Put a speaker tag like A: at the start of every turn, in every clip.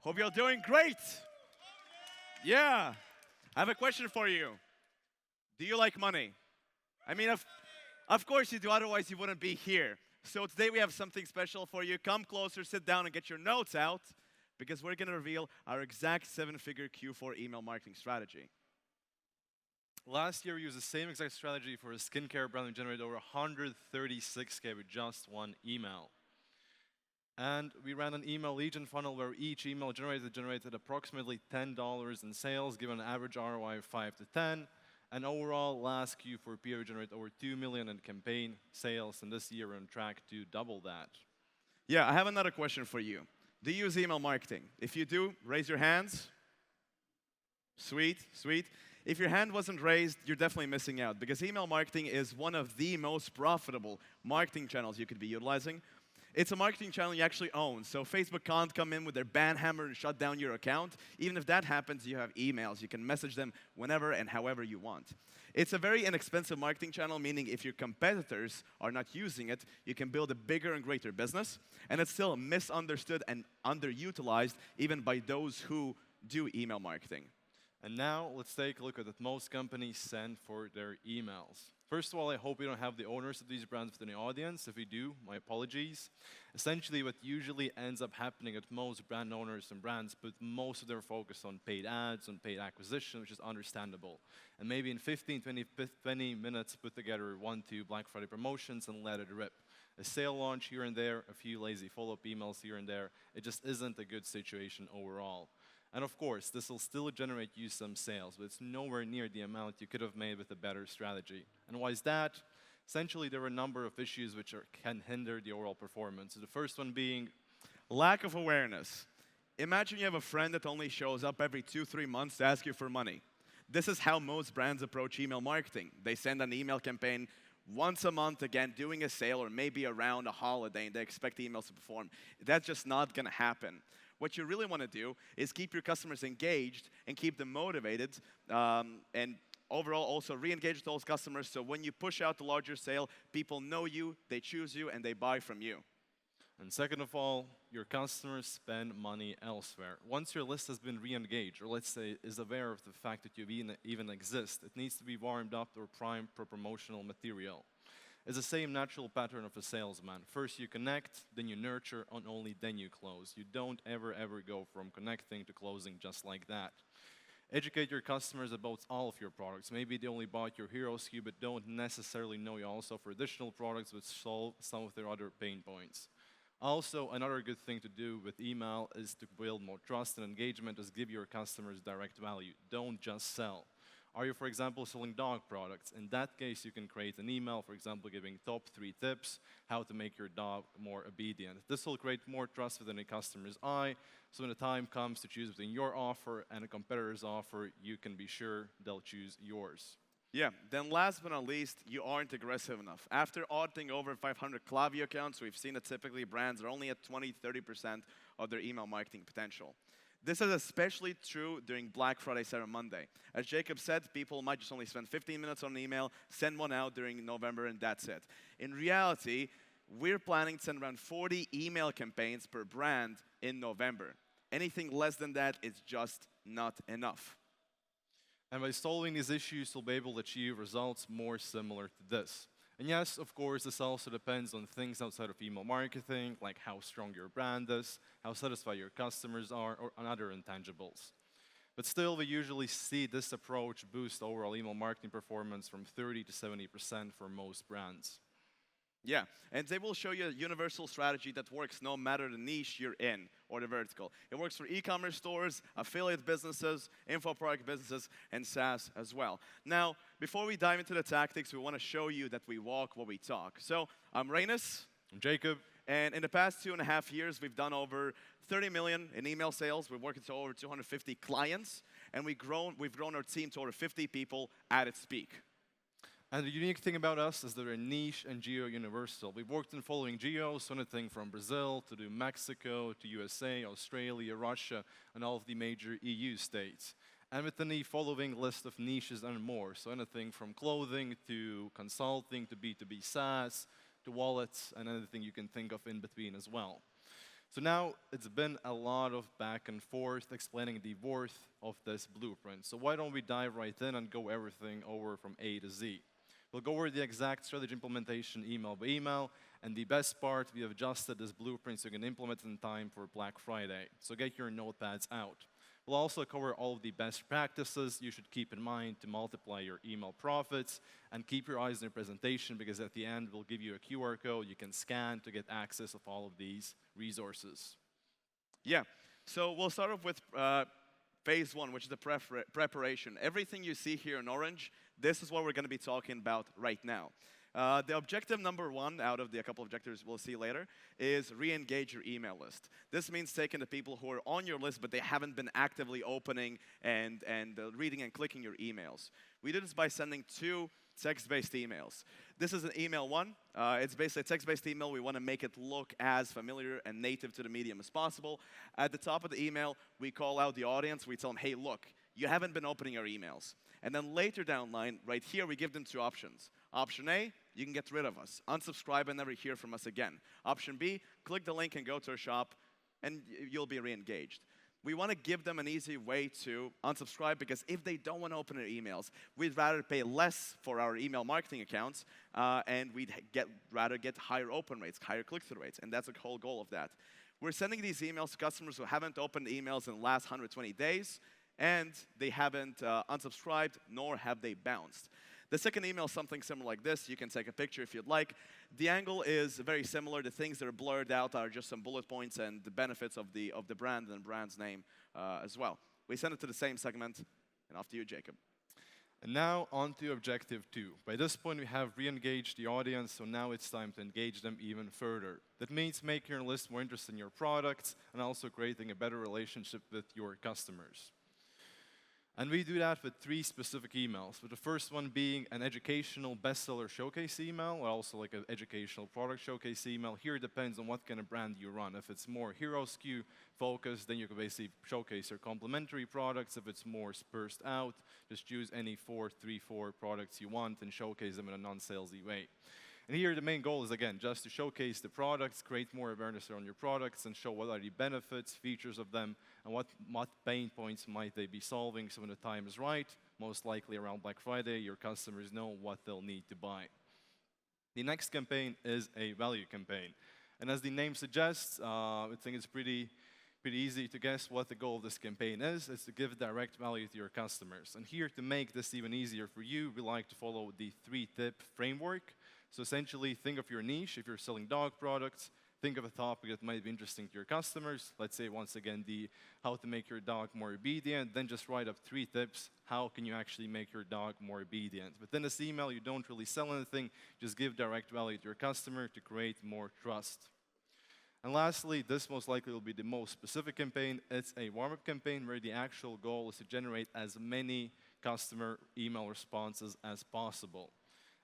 A: Hope you're doing great. Yeah. I have a question for you. Do you like money? I mean, of course you do, otherwise you wouldn't be here. So today we have something special for you. Come closer, sit down, and get your notes out because we're going to reveal our exact seven-figure Q4 email marketing strategy.
B: Last year, we used the same exact strategy for a skincare brand. We generated over 136K with just one email. And we ran an email lead gen funnel where each email generated approximately $10 in sales, given an average ROI of 5 to 10. And overall, last Q4 period, we generated over 2 million in campaign sales, and this year we're on track to double that.
A: Yeah, I have another question for you. Do you use email marketing? If you do, raise your hands. Sweet, sweet. If your hand wasn't raised, you're definitely missing out because email marketing is one of the most profitable marketing channels you could be utilizing. It's a marketing channel you actually own, so Facebook can't come in with their ban hammer and shut down your account. Even if that happens, you have emails. You can message them whenever and however you want. It's a very inexpensive marketing channel, meaning if your competitors are not using it, you can build a bigger and greater business, and it's still misunderstood and underutilized even by those who do email marketing.
B: And now, let's take a look at what most companies send for their emails. First of all, I hope we don't have the owners of these brands within the audience. If we do, my apologies. Essentially, what usually ends up happening at most brand owners and brands put most of their focus on paid ads, on paid acquisition, which is understandable. And maybe in 15, 20 minutes, put together 1-2 Black Friday promotions and let it rip. A sale launch here and there, a few lazy follow-up emails here and there. It just isn't a good situation overall. And of course, this will still generate you some sales, but it's nowhere near the amount you could have made with a better strategy. And why is that? Essentially, there are a number of issues which can hinder the overall performance. The first one being
A: lack of awareness. Imagine you have a friend that only shows up every 2-3 months to ask you for money. This is how most brands approach email marketing. They send an email campaign once a month, again, doing a sale or maybe around a holiday, and they expect the emails to perform. That's just not going to happen. What you really want to do is keep your customers engaged and keep them motivated, and overall also re-engage those customers so when you push out the larger sale, people know you, they choose you, and they buy from you.
B: And second of all, your customers spend money elsewhere. Once your list has been re-engaged, or let's say is aware of the fact that you even exist, it needs to be warmed up or primed for promotional material. It's the same natural pattern of a salesman. First you connect, then you nurture, and only then you close. You don't ever go from connecting to closing just like that. Educate your customers about all of your products. Maybe they only bought your hero SKU, but don't necessarily know you also offer additional products which solve some of their other pain points. Also, another good thing to do with email is to build more trust and engagement, is give your customers direct value. Don't just sell. Are you, for example, selling dog products? In that case, you can create an email, for example, giving top 3 tips, how to make your dog more obedient. This will create more trust within a customer's eye, so when the time comes to choose between your offer and a competitor's offer, you can be sure they'll choose yours.
A: Yeah, then last but not least, you aren't aggressive enough. After auditing over 500 Klaviyo accounts, we've seen that typically brands are only at 20-30% of their email marketing potential. This is especially true during Black Friday, Cyber Monday. As Jacob said, people might just only spend 15 minutes on an email, send one out during November, and that's it. In reality, we're planning to send around 40 email campaigns per brand in November. Anything less than that is just not enough.
B: And by solving these issues, you'll be able to achieve results more similar to this. And yes, of course, this also depends on things outside of email marketing, like how strong your brand is, how satisfied your customers are, or on other intangibles. But still, we usually see this approach boost overall email marketing performance from 30 to 70% for most brands.
A: Yeah, and they will show you a universal strategy that works no matter the niche you're in or the vertical. It works for e-commerce stores, affiliate businesses, info product businesses, and SaaS as well. Now, before we dive into the tactics, we want to show you that we walk what we talk. So, I'm Reinis.
B: I'm Jacob.
A: And in the past 2.5 years, we've done over 30 million in email sales. We're working to over 250 clients, and we've grown our team to over 50 people at its peak.
B: And the unique thing about us is that we're niche and geo-universal. We've worked in following geos, so anything from Brazil to Mexico to USA, Australia, Russia, and all of the major EU states. And within the following list of niches and more, so anything from clothing to consulting to B2B SaaS to wallets and anything you can think of in between as well. So now it's been a lot of back and forth explaining the worth of this blueprint. So why don't we dive right in and go everything over from A to Z? We'll go over the exact strategy implementation email by email, and the best part, we have adjusted this blueprint so you can implement it in time for Black Friday. So get your notepads out. We'll also cover all of the best practices you should keep in mind to multiply your email profits, and keep your eyes on your presentation, because at the end we'll give you a QR code you can scan to get access of all of these resources.
A: Yeah, so we'll start off with phase one, which is the preparation. Everything you see here in orange, this is what we're going to be talking about right now. The objective number one out of the couple of objectives we'll see later is re-engage your email list. This means taking the people who are on your list but they haven't been actively opening and reading and clicking your emails. We do this by sending 2 text-based emails. This is an email one. It's basically a text-based email. We want to make it look as familiar and native to the medium as possible. At the top of the email, we call out the audience. We tell them, hey, look, you haven't been opening your emails. And then later down the line, right here, we give them 2 options. Option A, you can get rid of us. Unsubscribe and never hear from us again. Option B, click the link and go to our shop, and you'll be re-engaged. We want to give them an easy way to unsubscribe, because if they don't want to open their emails, we'd rather pay less for our email marketing accounts, and we'd rather get higher open rates, higher click-through rates, and that's the whole goal of that. We're sending these emails to customers who haven't opened emails in the last 120 days, and they haven't unsubscribed, nor have they bounced. The second email is something similar like this. You can take a picture if you'd like. The angle is very similar. The things that are blurred out are just some bullet points and the benefits of the brand and the brand's name as well. We send it to the same segment, and off to you, Jacob.
B: And now on to objective 2. By this point, we have re-engaged the audience, so now it's time to engage them even further. That means making your list more interested in your products and also creating a better relationship with your customers. And we do that with 3 specific emails, with the first one being an educational bestseller showcase email, or also like an educational product showcase email. Here it depends on what kind of brand you run. If it's more hero SKU focused, then you can basically showcase your complementary products. If it's more spurred out, just choose any 4 products you want and showcase them in a non-salesy way. And here the main goal is, again, just to showcase the products, create more awareness around your products, and show what are the benefits, features of them, and what pain points might they be solving. So when the time is right, most likely around Black Friday, your customers know what they'll need to buy. The next campaign is a value campaign. And as the name suggests, I think it's pretty easy to guess what the goal of this campaign is. It's to give direct value to your customers. And here, to make this even easier for you, we like to follow the 3-tip framework. So essentially, think of your niche. If you're selling dog products, think of a topic that might be interesting to your customers. Let's say, once again, how to make your dog more obedient. Then just write up 3 tips. How can you actually make your dog more obedient? Within this email, you don't really sell anything. Just give direct value to your customer to create more trust. And lastly, this most likely will be the most specific campaign. It's a warm-up campaign where the actual goal is to generate as many customer email responses as possible.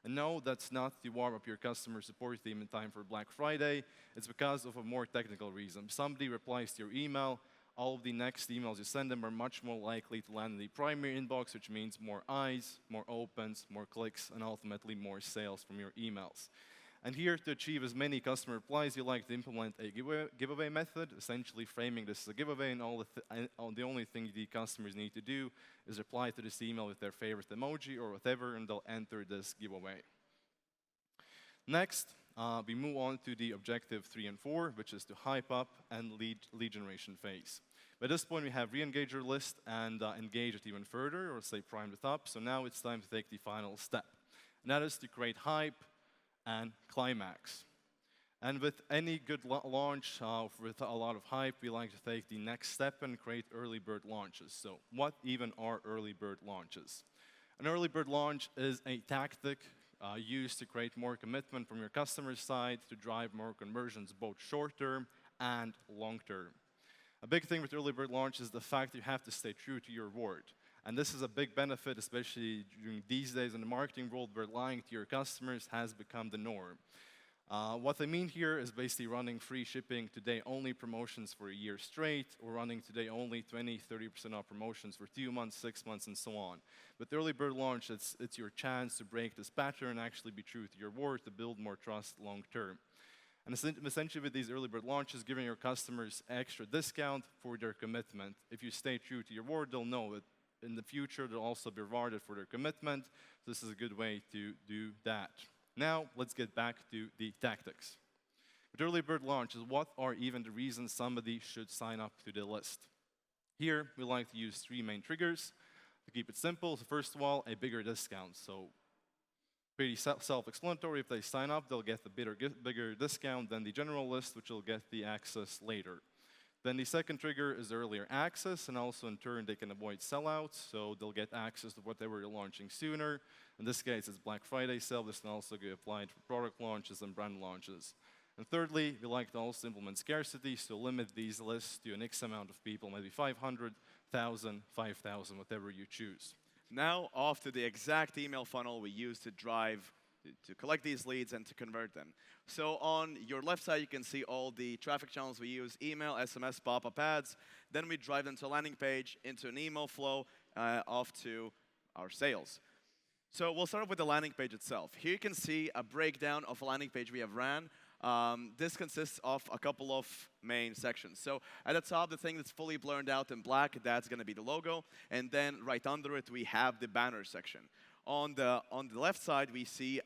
B: And no, that's not to warm up your customer support team in time for Black Friday. It's because of a more technical reason. Somebody replies to your email, all of the next emails you send them are much more likely to land in the primary inbox, which means more eyes, more opens, more clicks, and ultimately more sales from your emails. And here, to achieve as many customer replies, you like to implement a giveaway method, essentially framing this as a giveaway, and the only thing the customers need to do is reply to this email with their favorite emoji or whatever, and they'll enter this giveaway. Next, we move on to the objective 3 and 4, which is to hype up and lead generation phase. By this point, we have re-engage your list and engage it even further, or say prime it up. So now it's time to take the final step, and that is to create hype and climax. And with any good launch with a lot of hype, we like to take the next step and create early bird launches. So what even are early bird launches? An early bird launch is a tactic used to create more commitment from your customer's side to drive more conversions, both short-term and long-term. A big thing with early bird launch is the fact that you have to stay true to your word. And this is a big benefit, especially during these days in the marketing world where lying to your customers has become the norm. What I mean here is basically running free shipping today only promotions for a year straight, or running today only 20-30% off promotions for 2 months, 6 months, and so on. With early bird launch, it's your chance to break this pattern and actually be true to your word to build more trust long term. And essentially with these early bird launches, giving your customers extra discount for their commitment. If you stay true to your word, they'll know that in the future they'll also be rewarded for their commitment. This is a good way to do that. Now, let's get back to the tactics. With early bird launches, what are even the reasons somebody should sign up to the list? Here, we like to use 3 main triggers. To keep it simple, so first of all, a bigger discount. So pretty self-explanatory. If they sign up, they'll get the bigger discount than the general list, which will get the access later. Then the second trigger is earlier access, and also in turn they can avoid sellouts, so they'll get access to whatever you're launching sooner. In this case, it's Black Friday sale. This can also be applied for product launches and brand launches. And thirdly, we like to also implement scarcity, so limit these lists to an X amount of people, maybe 500, 1,000, 5,000, whatever you choose.
A: Now, off to the exact email funnel we use to drive, to collect these leads and to convert them. So on your left side, you can see all the traffic channels we use: email, SMS, pop-up ads. Then we drive them to a landing page, into an email flow, off to our sales. So we'll start with the landing page itself. Here you can see a breakdown of a landing page we have ran. This consists of a couple of main sections. So at the top, the thing that's fully blurred out in black, that's going to be the logo. And then right under it, we have the banner section. On the left side, we see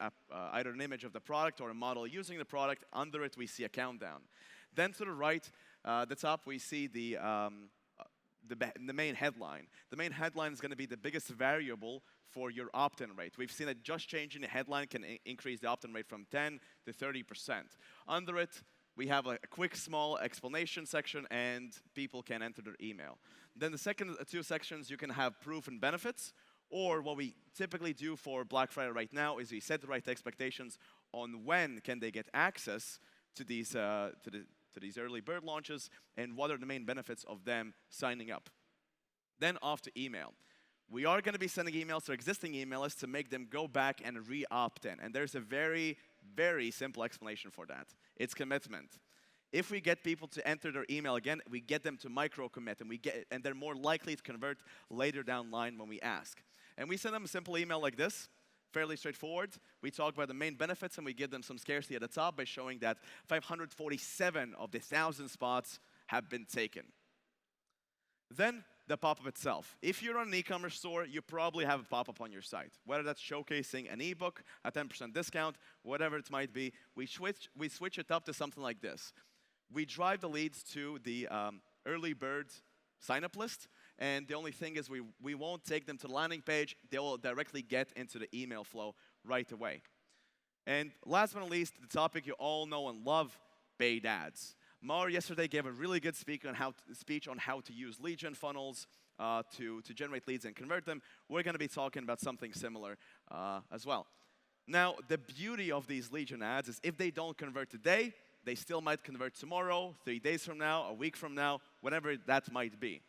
A: either an image of the product or a model using the product. Under it, we see a countdown. Then to the right, the top, we see the main headline. The main headline is going to be the biggest variable for your opt-in rate. We've seen that just changing the headline can increase the opt-in rate from 10 to 30%. Under it, we have a quick, small explanation section, and people can enter their email. Then the second 2 sections, you can have proof and benefits, or what we typically do for Black Friday right now is we set the right expectations on when can they get access to these early bird launches and what are the main benefits of them signing up. Then off to email. We are going to be sending emails to existing email lists to make them go back and re-opt in. And there's a very, very simple explanation for that. It's commitment. If we get people to enter their email again, we get them to micro-commit, and they're more likely to convert later down the line when we ask. And we send them a simple email like this, fairly straightforward. We talk about the main benefits, and we give them some scarcity at the top by showing that 547 of the 1,000 spots have been taken. Then the pop-up itself. If you're on an e-commerce store, you probably have a pop-up on your site. Whether that's showcasing an ebook, a 10% discount, whatever it might be, we switch it up to something like this. We drive the leads to the early bird sign-up list, and the only thing is we won't take them to the landing page. They will directly get into the email flow right away. And last but not least, the topic you all know and love, paid ads. Mar yesterday gave a really good speech on how to use lead gen funnels to generate leads and convert them. We're going to be talking about something similar as well. Now, the beauty of these lead gen ads is if they don't convert today, they still might convert tomorrow, 3 days from now, a week from now, whatever that might be.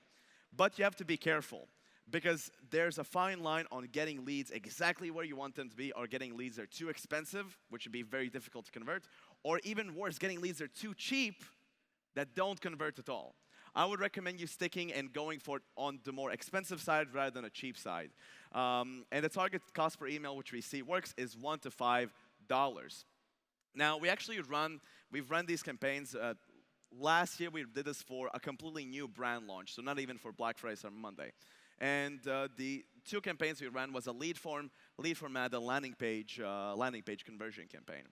A: But you have to be careful because there's a fine line on getting leads exactly where you want them to be, or getting leads that are too expensive, which would be very difficult to convert, or even worse, getting leads that are too cheap that don't convert at all. I would recommend you sticking and going for it on the more expensive side rather than a cheap side. And the target cost per email, which we see works, is $1 to $5. Now, we've run these campaigns. Last year, we did this for a completely new brand launch, so not even for Black Friday or Monday. And the 2 campaigns we ran was a lead form ad, a landing page conversion campaign.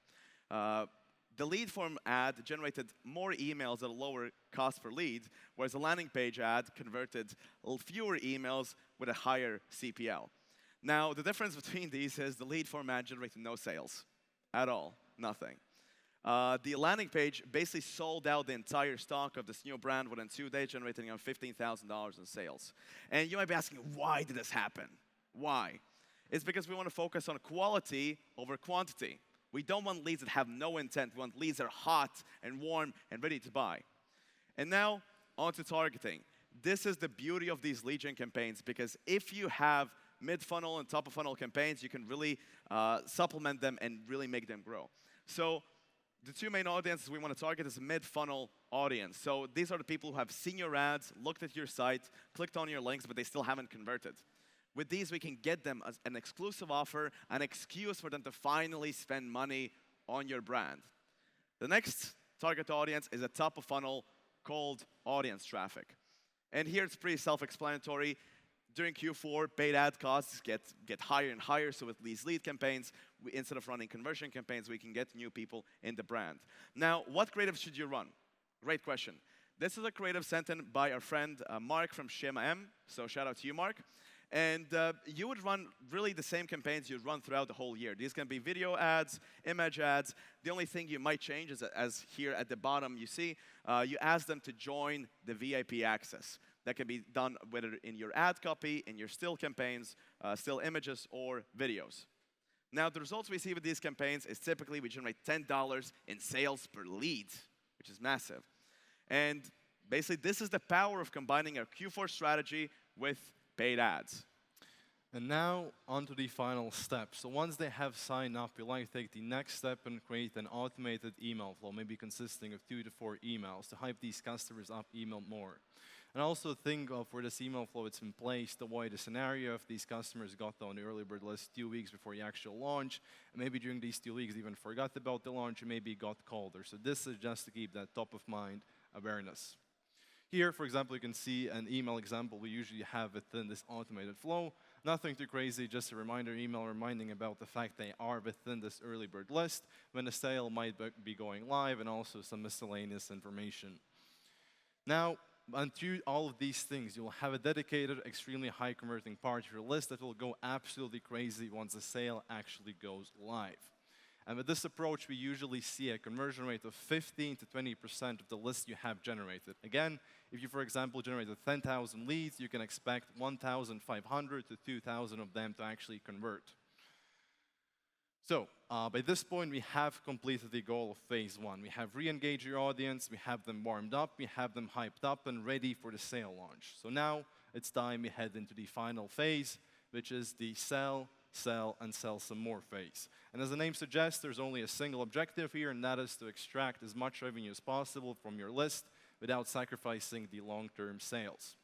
A: The lead form ad generated more emails at a lower cost per lead, whereas the landing page ad converted fewer emails with a higher CPL. Now, the difference between these is the lead form ad generated no sales at all, nothing. The landing page basically sold out the entire stock of this new brand within 2 days, generating around $15,000 in sales. And you might be asking, why did this happen? Why? It's because we want to focus on quality over quantity. We don't want leads that have no intent. We want leads that are hot and warm and ready to buy. And now, on to targeting. This is the beauty of these lead gen campaigns, because if you have mid-funnel and top-of-funnel campaigns, you can really supplement them and really make them grow. So the 2 main audiences we want to target is a mid-funnel audience. So these are the people who have seen your ads, looked at your site, clicked on your links, but they still haven't converted. With these, we can get them an exclusive offer, an excuse for them to finally spend money on your brand. The next target audience is a top of funnel cold audience traffic. And here it's pretty self-explanatory. During Q4, paid ad costs get higher and higher, so with these lead campaigns, instead of running conversion campaigns, we can get new people in the brand. Now, what creative should you run? Great question. This is a creative sent in by our friend Mark from Shema M, so shout out to you, Mark. And you would run really the same campaigns you'd run throughout the whole year. These can be video ads, image ads. The only thing you might change is, as here at the bottom you see, you ask them to join the VIP access. That can be done whether in your ad copy, in your still campaigns, still images, or videos. Now, the results we see with these campaigns is typically we generate $10 in sales per lead, which is massive. And basically, this is the power of combining a Q4 strategy with paid ads.
B: And now, onto the final step. So once they have signed up, we like to take the next step and create an automated email flow, maybe consisting of 2 to 4 emails to hype these customers up even more. And also think of where this email flow is in place to avoid a scenario if these customers got on the early bird list 2 weeks before the actual launch, and maybe during these 2 weeks even forgot about the launch and maybe got colder. So this is just to keep that top of mind awareness. Here, for example, you can see an email example we usually have within this automated flow. Nothing too crazy, just a reminder email reminding about the fact they are within this early bird list, when the sale might be going live, and also some miscellaneous information. Now, and through all of these things, you'll have a dedicated, extremely high converting part of your list that will go absolutely crazy once the sale actually goes live. And with this approach, we usually see a conversion rate of 15 to 20% of the list you have generated. Again, if you, for example, generated 10,000 leads, you can expect 1,500 to 2,000 of them to actually convert. So, by this point, we have completed the goal of phase 1. We have re-engaged your audience, we have them warmed up, we have them hyped up and ready for the sale launch. So now, it's time we head into the final phase, which is the sell, and sell some more phase. And as the name suggests, there's only a single objective here, and that is to extract as much revenue as possible from your list without sacrificing the long-term sales.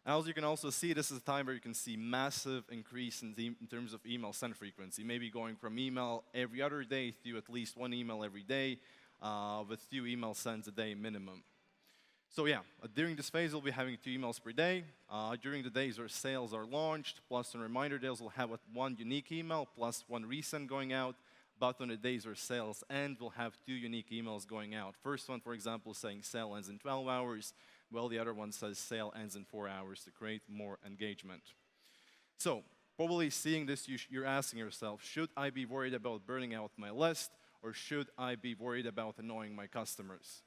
B: As you can also see, this is a time where you can see massive increase in terms of email send frequency, maybe going from email every other day to at least 1 email every day, with 2 email sends a day minimum. So yeah, during this phase, we'll be having 2 emails per day. During the days where sales are launched, plus on reminder days, we'll have 1 unique email, plus 1 resend going out. But on the days where sales end, we'll have 2 unique emails going out. First one, for example, saying sale ends in 12 hours, while the other one says sale ends in 4 hours to create more engagement. So, probably seeing this, you're asking yourself, should I be worried about burning out my list, or should I be worried about annoying my customers?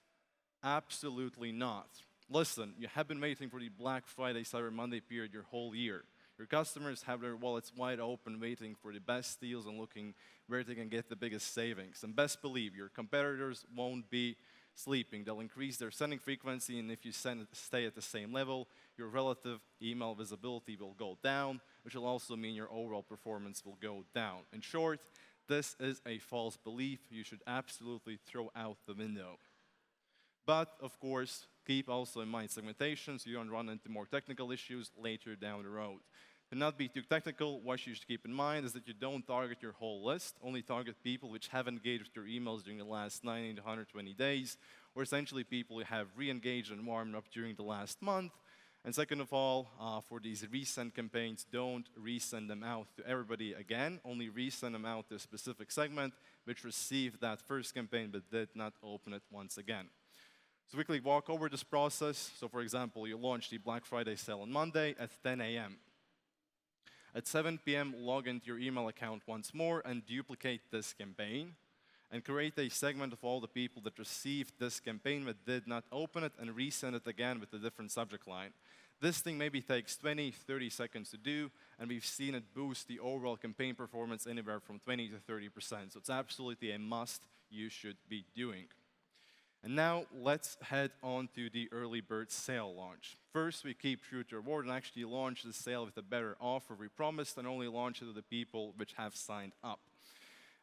B: Absolutely not. Listen, you have been waiting for the Black Friday, Cyber Monday period your whole year. Your customers have their wallets wide open, waiting for the best deals and looking where they can get the biggest savings. And best believe, your competitors won't be sleeping. They'll increase their sending frequency, and if you stay at the same level, your relative email visibility will go down, which will also mean your overall performance will go down. In short, this is a false belief you should absolutely throw out the window. But, of course, keep also in mind segmentation so you don't run into more technical issues later down the road. To not be too technical, what you should keep in mind is that you don't target your whole list, only target people which have engaged with your emails during the last 90 to 120 days, or essentially people who have re-engaged and warmed up during the last month. And second of all, for these resend campaigns, don't resend them out to everybody again, only resend them out to a specific segment which received that first campaign but did not open it once again. So quickly walk over this process. So for example, you launch the Black Friday sale on Monday at 10 a.m. At 7 p.m., log into your email account once more and duplicate this campaign and create a segment of all the people that received this campaign but did not open it and resend it again with a different subject line. This thing maybe takes 20, 30 seconds to do, and we've seen it boost the overall campaign performance anywhere from 20 to 30%. So it's absolutely a must you should be doing. And now let's head on to the early bird sale launch. First, we keep true to our word and actually launch the sale with a better offer we promised and only launch it to the people which have signed up.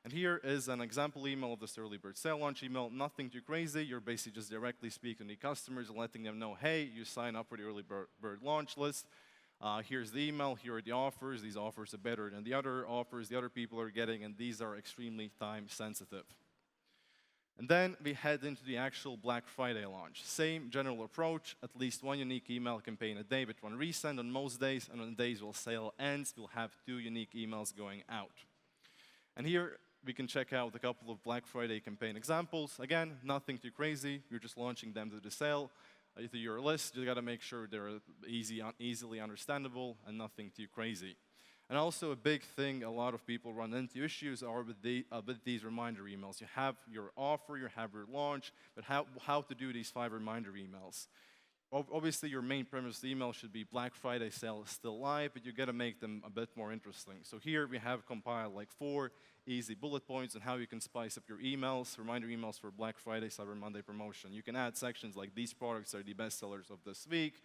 B: And here is an example email of this early bird sale launch email. Nothing too crazy. You're basically just directly speaking to the customers and letting them know, hey, you sign up for the early bird launch list. Here's the email. Here are the offers. These offers are better than the other offers the other people are getting, and these are extremely time sensitive. And then we head into the actual Black Friday launch. Same general approach, at least one unique email campaign a day with one resend on most days, and on days where sale ends, we'll have 2 unique emails going out. And here we can check out a couple of Black Friday campaign examples. Again, nothing too crazy. You're just launching them to the sale, to your list. You gotta make sure they're easily understandable and nothing too crazy. And also a big thing, a lot of people run into issues are with these reminder emails. You have your offer, you have your launch, but how to do these 5 reminder emails. Obviously, your main premise of the email should be Black Friday sale is still live, but you gotta make them a bit more interesting. So here we have compiled like 4 easy bullet points on how you can spice up your emails, reminder emails for Black Friday, Cyber Monday promotion. You can add sections like these products are the best sellers of this week,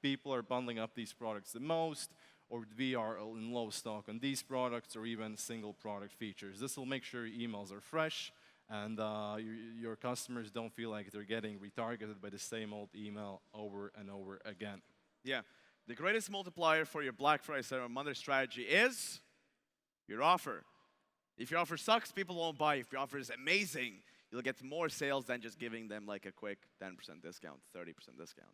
B: people are bundling up these products the most, or we are in low stock on these products, or even single product features. This will make sure your emails are fresh, and your customers don't feel like they're getting retargeted by the same old email over and over again.
A: Yeah, the greatest multiplier for your Black Friday Cyber Monday strategy is your offer. If your offer sucks, people won't buy. If your offer is amazing, you'll get more sales than just giving them like a quick 10% discount, 30% discount.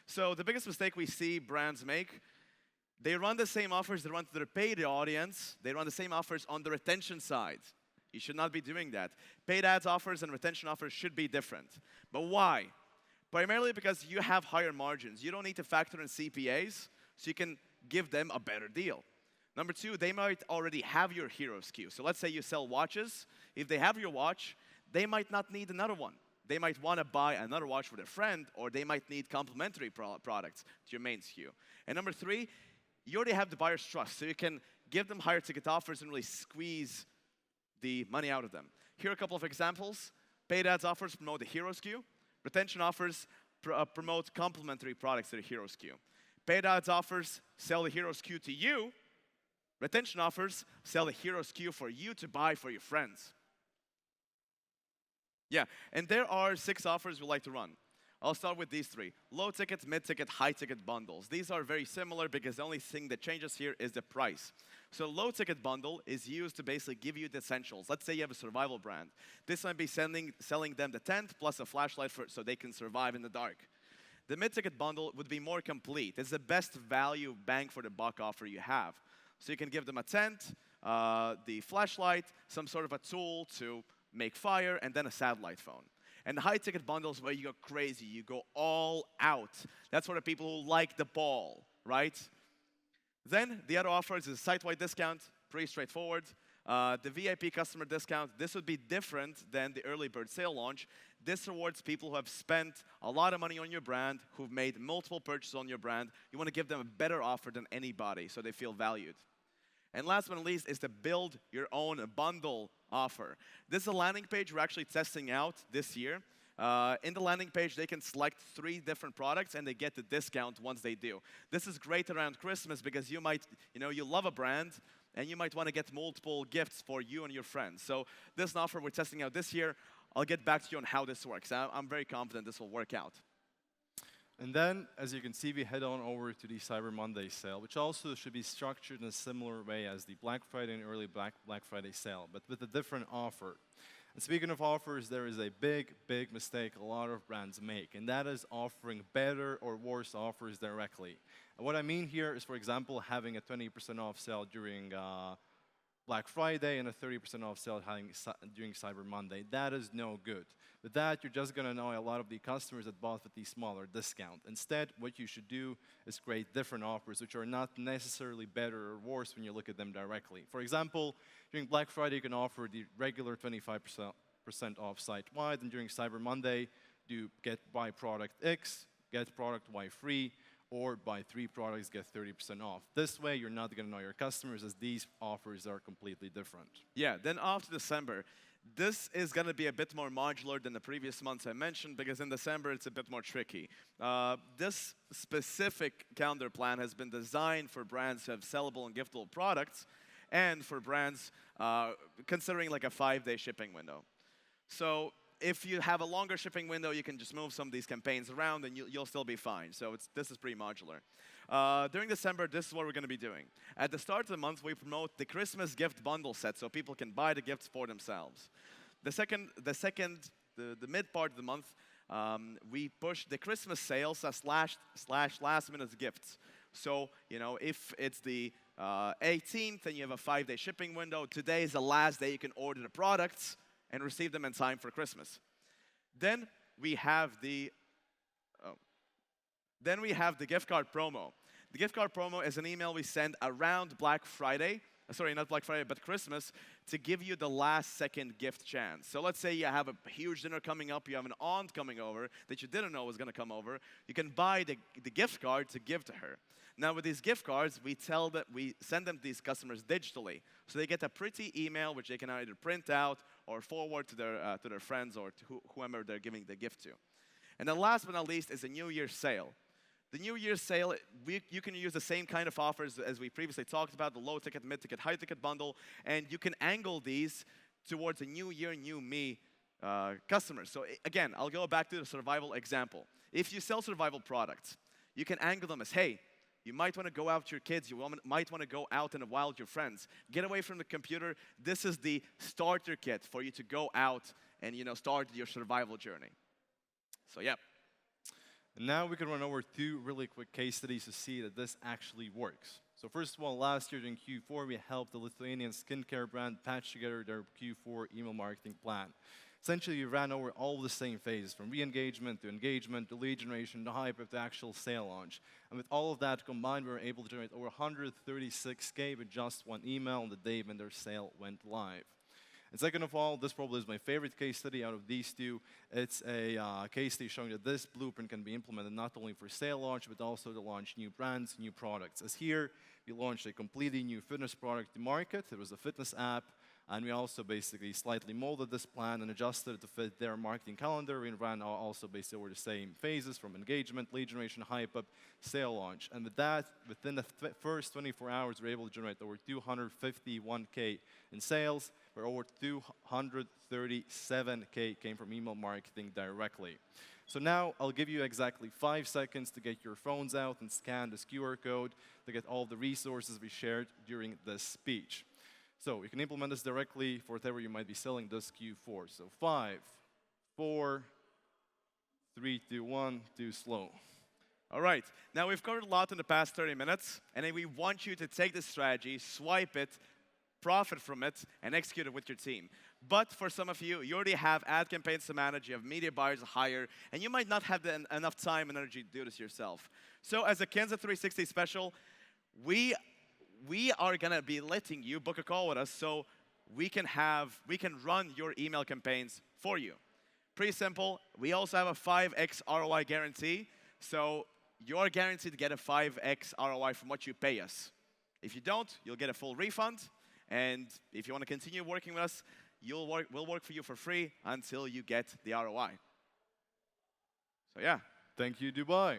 A: So the biggest mistake we see brands make, they run the same offers they run to their paid audience. They run the same offers on the retention side. You should not be doing that. Paid ads offers and retention offers should be different. But why? Primarily because you have higher margins. You don't need to factor in CPAs, so you can give them a better deal. Number 2, they might already have your hero SKU. So let's say you sell watches. If they have your watch, they might not need another one. They might want to buy another watch for their friend, or they might need complementary products to your main SKU. And number 3, you already have the buyer's trust, so you can give them higher ticket offers and really squeeze the money out of them. Here are a couple of examples. Paid ads offers promote the hero SKU. Retention offers promote complementary products to the hero SKU. Paid ads offers sell the hero SKU to you. Retention offers sell the hero SKU for you to buy for your friends. Yeah, and there are 6 offers we like to run. I'll start with these 3. Low ticket, mid ticket, high ticket bundles. These are very similar because the only thing that changes here is the price. So low ticket bundle is used to basically give you the essentials. Let's say you have a survival brand. This might be selling them the tent plus a flashlight so they can survive in the dark. The mid ticket bundle would be more complete. It's the best value bang for the buck offer you have. So you can give them a tent, the flashlight, some sort of a tool to make fire, and then a satellite phone. And the high-ticket bundles where you go crazy, you go all out. That's for the people who like the ball, right? Then the other offer is a site-wide discount, pretty straightforward. The VIP customer discount, this would be different than the early bird sale launch. This rewards people who have spent a lot of money on your brand, who've made multiple purchases on your brand. You want to give them a better offer than anybody so they feel valued. And last but not least is to build your own bundle offer. This is a landing page we're actually testing out this year. In the landing page, they can select 3 different products and they get the discount once they do. This is great around Christmas because you might, you love a brand and you might want to get multiple gifts for you and your friends. So this is an offer we're testing out this year. I'll get back to you on how this works. I'm very confident this will work out.
B: And then, as you can see, we head on over to the Cyber Monday sale, which also should be structured in a similar way as the Black Friday and early Black Friday sale, but with a different offer. And speaking of offers, there is a big mistake a lot of brands make, and that is offering better or worse offers directly. And what I mean here is, for example, having a 20% off sale during Black Friday and a 30% off sale during Cyber Monday. That is no good. With that, you're just going to annoy a lot of the customers that bought with the smaller discount. Instead, what you should do is create different offers, which are not necessarily better or worse when you look at them directly. For example, during Black Friday, you can offer the regular 25% off site-wide, and during Cyber Monday, buy product X, get product Y free, or buy 3 products, get 30% off. This way, you're not going to annoy your customers as these offers are completely different.
A: Yeah, then after December, this is going to be a bit more modular than the previous months I mentioned because in December, it's a bit more tricky. This specific calendar plan has been designed for brands who have sellable and giftable products and for brands considering like a 5-day shipping window. So if you have a longer shipping window, you can just move some of these campaigns around and you'll still be fine. So this is pretty modular. During December, this is what we're going to be doing. At the start of the month, we promote the Christmas gift bundle set so people can buy the gifts for themselves. The second the mid part of the month, we push the Christmas sales as slash last minute gifts. So, if it's the 18th and you have a 5-day shipping window, today is the last day you can order the products and receive them in time for Christmas. Then we have the gift card promo. The gift card promo is an email we send around Black Friday. Sorry, not Black Friday, but Christmas, to give you the last second gift chance. So let's say you have a huge dinner coming up, you have an aunt coming over that you didn't know was going to come over. You can buy the gift card to give to her. Now with these gift cards, we send them to these customers digitally. So they get a pretty email which they can either print out or forward to their friends or to whoever they're giving the gift to. And then last but not least is a New Year's sale. The New Year's sale, you can use the same kind of offers as we previously talked about, the low ticket, mid ticket, high ticket bundle, and you can angle these towards a new year, new me customers. So again, I'll go back to the survival example. If you sell survival products, you can angle them as, hey, you might want to go out with your kids, you might want to go out in the wild with your friends. Get away from the computer. This is the starter kit for you to go out and start your survival journey. So yeah.
B: And now we can run over 2 really quick case studies to see that this actually works. So first of all, last year during Q4, we helped the Lithuanian skincare brand patch together their Q4 email marketing plan. Essentially, we ran over all the same phases, from re-engagement to engagement to lead generation to hype up to actual sale launch. And with all of that combined, we were able to generate over 136K with just one email on the day when their sale went live. And second of all, this probably is my favorite case study out of these 2. It's a case study showing that this blueprint can be implemented not only for sale launch, but also to launch new brands, new products. As here, we launched a completely new fitness product to market. It was a fitness app. And we also basically slightly molded this plan and adjusted it to fit their marketing calendar. We ran also basically over the same phases, from engagement, lead generation, hype up, sale launch. And with that, within the first 24 hours, we were able to generate over 251K in sales, where over 237K came from email marketing directly. So now I'll give you exactly 5 seconds to get your phones out and scan this QR code to get all the resources we shared during this speech. So you can implement this directly for whatever you might be selling this Q4. So 5, 4, 3, 2, 1, too slow.
A: All right. Now we've covered a lot in the past 30 minutes, and then we want you to take this strategy, swipe it, profit from it, and execute it with your team. But for some of you, you already have ad campaigns to manage, you have media buyers to hire, and you might not have enough time and energy to do this yourself. So as a Kansas 360 special, we are going to be letting you book a call with us so we can run your email campaigns for you. Pretty simple. We also have a 5x ROI guarantee. So you're guaranteed to get a 5x ROI from what you pay us. If you don't, you'll get a full refund. And if you want to continue working with us, we'll work for you for free until you get the ROI. So yeah.
B: Thank you, Dubai.